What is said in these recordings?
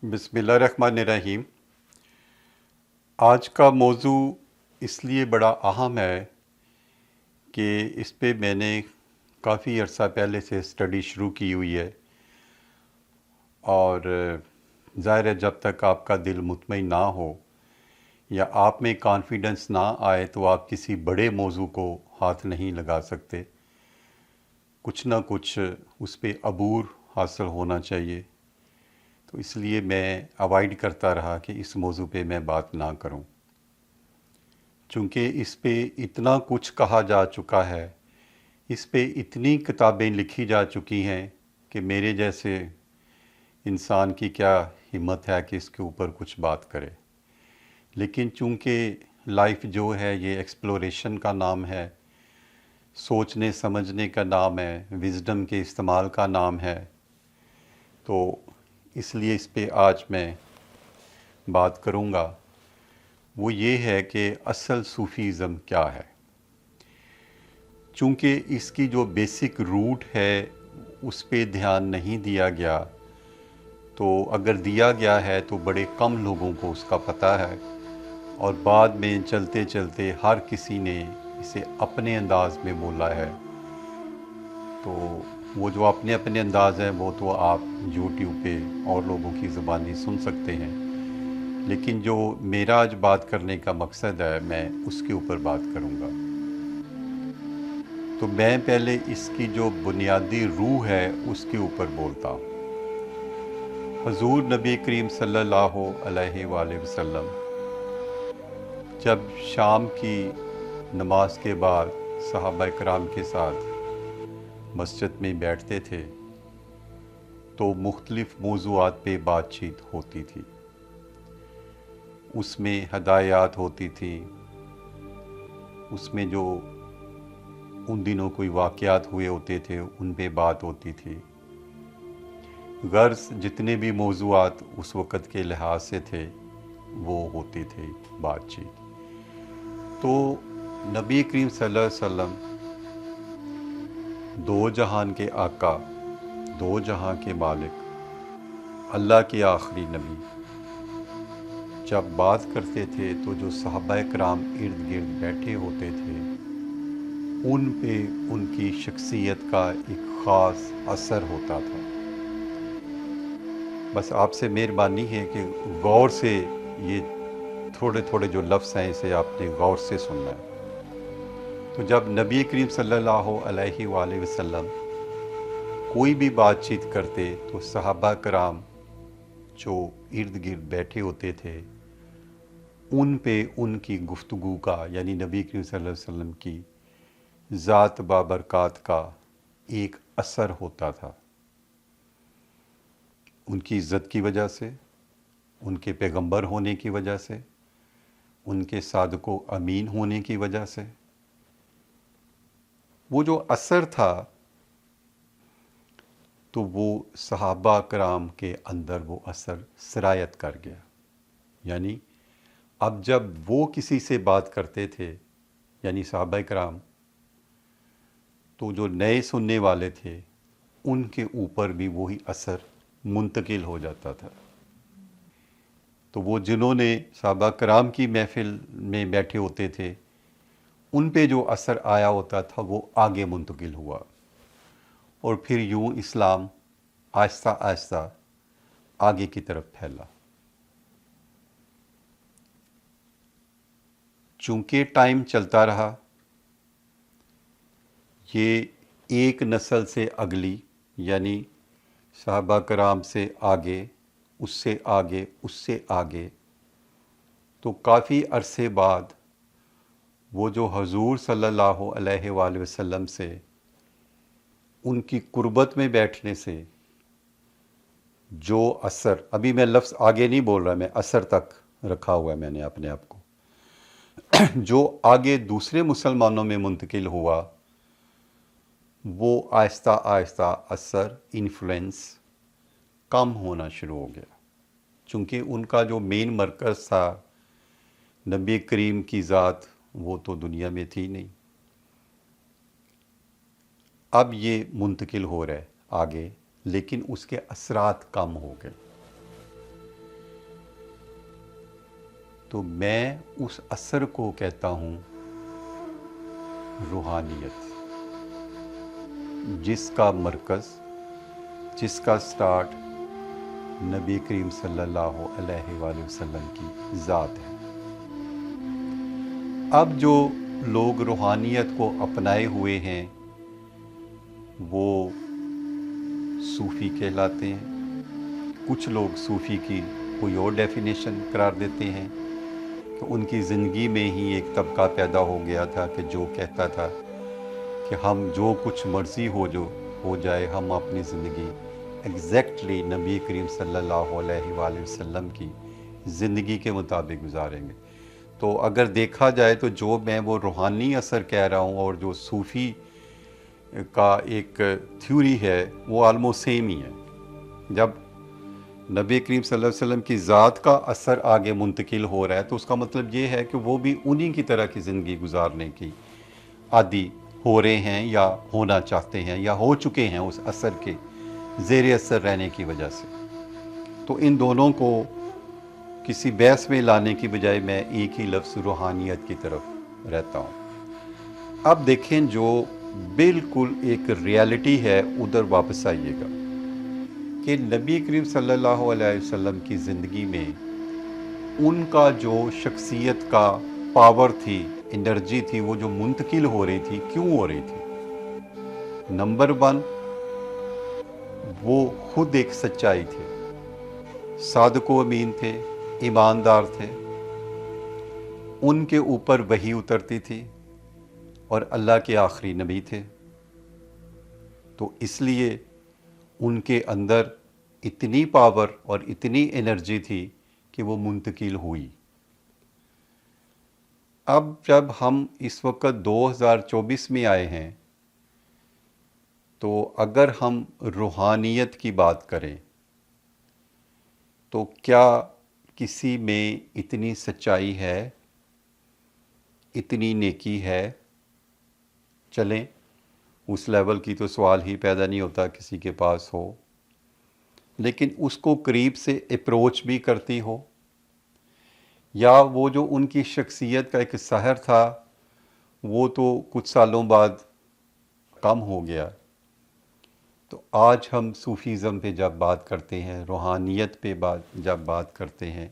बिस्मिल्लाहिर्रहमानिर्रहीम। आज का मौजू इस लिए बड़ा अहम है कि इस पे मैंने काफ़ी अर्सा पहले से स्टडी शुरू की हुई है और ज़ाहिर है जब तक आपका दिल मुतमईन ना हो या आप में कॉन्फिडेंस ना आए तो आप किसी बड़े मौजू को हाथ नहीं लगा सकते। कुछ ना कुछ उस पे अबूर हासिल होना चाहिए, तो इसलिए मैं अवॉइड करता रहा कि इस मौजू पे मैं बात ना करूं। चूँकि इस पे इतना कुछ कहा जा चुका है, इस पे इतनी किताबें लिखी जा चुकी हैं कि मेरे जैसे इंसान की क्या हिम्मत है कि इसके ऊपर कुछ बात करे। लेकिन चूँकि लाइफ जो है ये एक्सप्लोरेशन का नाम है, सोचने समझने का नाम है, विज़डम के इस्तेमाल का नाम है, तो इसलिए इस पे आज मैं बात करूँगा। वो ये है कि असल सूफ़ीज़म क्या है। चूँकि इसकी जो बेसिक रूट है उस पे ध्यान नहीं दिया गया, तो अगर दिया गया है तो बड़े कम लोगों को उसका पता है और बाद में चलते चलते हर किसी ने इसे अपने अंदाज में बोला है। तो वो जो अपने अपने अंदाज़ हैं वो तो आप यूट्यूब पे और लोगों की ज़बानी सुन सकते हैं, लेकिन जो मेरा आज बात करने का मकसद है मैं उसके ऊपर बात करूँगा। तो मैं पहले इसकी जो बुनियादी रूह है उसके ऊपर बोलता हूँ। हुज़ूर नबी करीम सल्लल्लाहु अलैहि वसल्लम जब शाम की नमाज के बाद सहाबा कराम के साथ मस्जिद में बैठते थे तो मुख्तलिफ़ मौज़ूआत पे बातचीत होती थी। उसमें हदायत होती थी, उसमें जो उन दिनों कोई वाक़यात हुए होते थे उन पे बात होती थी। गर्ज़ जितने भी मौज़ूआत उस वक़्त के लिहाज से थे वो होती थी बातचीत। तो नबी करीम सल्लल्लाहु अलैहि वसल्लम दो जहान के आका, दो जहां के मालिक, अल्लाह के आखिरी नबी जब बात करते थे तो जो सहाबा कराम इर्द गिर्द बैठे होते थे उन पे उनकी शख्सियत का एक ख़ास असर होता था। बस आपसे मेहरबानी है कि गौर से ये थोड़े थोड़े जो लफ्ज़ हैं इसे आपने गौर से सुनना है। तो जब नबी करीम सल्लल्लाहु अलैहि वसल्लम कोई भी बातचीत करते तो सहाबा कराम जो इर्द गिर्द बैठे होते थे उन पे उनकी गुफ्तगू का, यानी नबी करीम सल्लल्लाहु अलैहि वसल्लम की ज़ात बाबरकात का एक असर होता था। उनकी इज़्ज़त की वजह से, उनके पैगंबर होने की वजह से, उनके सादको अमीन होने की वजह से वो जो असर था तो वो सहाबा कराम के अंदर वो असर सिरायत कर गया। यानी अब जब वो किसी से बात करते थे, यानी सहाबा कराम, तो जो नए सुनने वाले थे उनके ऊपर भी वही असर मुंतकिल हो जाता था। तो वो जिन्होंने सहाबा कराम की महफिल में बैठे होते थे उन पे जो असर आया होता था वो आगे मुंतकिल हुआ और फिर यूं इस्लाम आहिस्ता आहिस्ता आगे की तरफ फैला। चूँकि टाइम चलता रहा, ये एक नस्ल से अगली, यानी सहाबा कराम से आगे, उससे आगे, उससे आगे, तो काफ़ी अरसे बाद वो जो हुज़ूर सल्लल्लाहु अलैहि वसल्लम से उनकी कुर्बत में बैठने से जो असर, अभी मैं लफ्ज़ आगे नहीं बोल रहा, मैं असर तक रखा हुआ है मैंने अपने आप को, जो आगे दूसरे मुसलमानों में मुंतकिल हुआ वो आहिस्ता आहिस्ता असर, इन्फ्लुएंस कम होना शुरू हो गया। चूँकि उनका जो मेन मरकज़ था नबी करीम की ज़ात वो तो दुनिया में थी नहीं। अब ये मुंतकिल हो रहा है आगे, लेकिन उसके असरात कम हो गए। تو میں اس اثر کو کہتا ہوں روحانیت، جس کا مرکز، جس کا سٹارٹ نبی کریم صلی اللہ علیہ وآلہ وسلم کی ذات ہے۔ اب جو لوگ روحانیت کو اپنائے ہوئے ہیں وہ صوفی کہلاتے ہیں۔ کچھ لوگ صوفی کی کوئی اور ڈیفینیشن قرار دیتے ہیں کہ ان کی زندگی میں ہی ایک طبقہ پیدا ہو گیا تھا کہ جو کہتا تھا کہ ہم جو کچھ مرضی ہو جائے، ہم اپنی زندگی ایگزیکٹلی نبی کریم صلی اللہ علیہ وآلہ وسلم کی زندگی کے مطابق گزاریں گے۔ تو اگر دیکھا جائے تو جو میں وہ روحانی اثر کہہ رہا ہوں اور جو صوفی کا ایک تھیوری ہے وہ آلموسٹ سیم ہی ہے۔ جب نبی کریم صلی اللہ علیہ وسلم کی ذات کا اثر آگے منتقل ہو رہا ہے تو اس کا مطلب یہ ہے کہ وہ بھی انہی کی طرح کی زندگی گزارنے کی عادی ہو رہے ہیں یا ہونا چاہتے ہیں یا ہو چکے ہیں اس اثر کے زیر اثر رہنے کی وجہ سے۔ تو ان دونوں کو کسی بحث میں لانے کی بجائے میں ایک ہی لفظ روحانیت کی طرف رہتا ہوں۔ اب دیکھیں جو بالکل ایک ریالٹی ہے ادھر واپس آئیے گا کہ نبی کریم صلی اللہ علیہ وسلم کی زندگی میں ان کا جو شخصیت کا پاور تھی، انرجی تھی، وہ جو منتقل ہو رہی تھی، کیوں ہو رہی تھی؟ نمبر 1، وہ خود ایک سچائی تھے، صادق و امین تھے، ایماندار تھے، ان کے اوپر وحی اترتی تھی اور اللہ کے آخری نبی تھے، تو اس لیے ان کے اندر اتنی پاور اور اتنی انرجی تھی کہ وہ منتقل ہوئی۔ اب جب ہم اس وقت 2024 میں آئے ہیں تو اگر ہم روحانیت کی بات کریں تو کیا کسی میں اتنی سچائی ہے، اتنی نیکی ہے؟ چلیں اس لیول کی تو سوال ہی پیدا نہیں ہوتا کسی کے پاس ہو، لیکن اس کو قریب سے اپروچ بھی کرتی ہو، یا وہ جو ان کی شخصیت کا ایک سحر تھا وہ تو کچھ سالوں بعد کم ہو گیا۔ تو آج ہم صوفیزم پہ جب بات کرتے ہیں، روحانیت پہ جب بات کرتے ہیں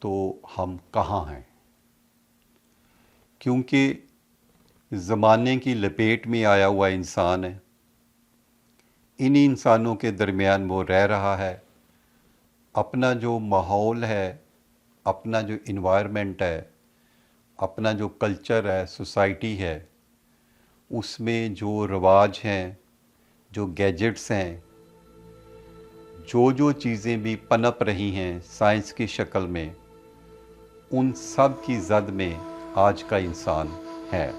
تو ہم کہاں ہیں؟ کیونکہ زمانے کی لپیٹ میں آیا ہوا انسان ہے، انہی انسانوں کے درمیان وہ رہ رہا ہے، اپنا جو ماحول ہے، اپنا جو انوائرمنٹ ہے، اپنا جو کلچر ہے، سوسائٹی ہے، اس میں جو رواج ہیں، جو گیجٹس ہیں، جو چیزیں بھی پنپ رہی ہیں سائنس کی شکل میں، ان سب کی زد میں آج کا انسان ہے۔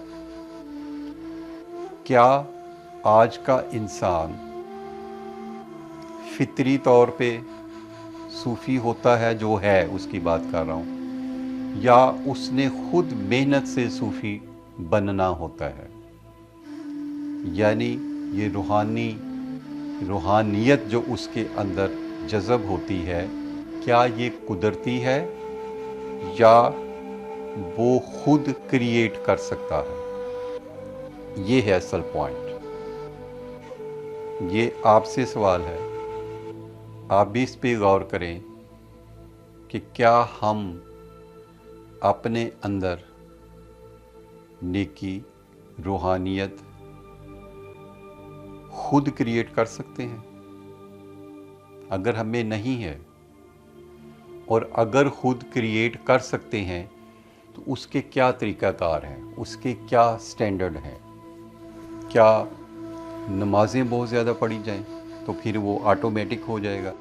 کیا آج کا انسان فطری طور پہ صوفی ہوتا ہے؟ جو ہے اس کی بات کر رہا ہوں، یا اس نے خود محنت سے صوفی بننا ہوتا ہے؟ یعنی یہ روحانیت جو اس کے اندر جذب ہوتی ہے، کیا یہ قدرتی ہے یا وہ خود کریٹ کر سکتا ہے؟ یہ ہے اصل پوائنٹ۔ یہ آپ سے سوال ہے، آپ بھی اس پہ غور کریں کہ کیا ہم اپنے اندر نیکی، روحانیت خود کریٹ کر سکتے ہیں؟ اگر ہمیں نہیں ہے، اور اگر خود کریٹ کر سکتے ہیں تو اس کے کیا طریقہ کار ہیں، اس کے کیا سٹینڈرڈ ہیں؟ کیا نمازیں بہت زیادہ پڑھی جائیں تو پھر وہ آٹومیٹک ہو جائے گا؟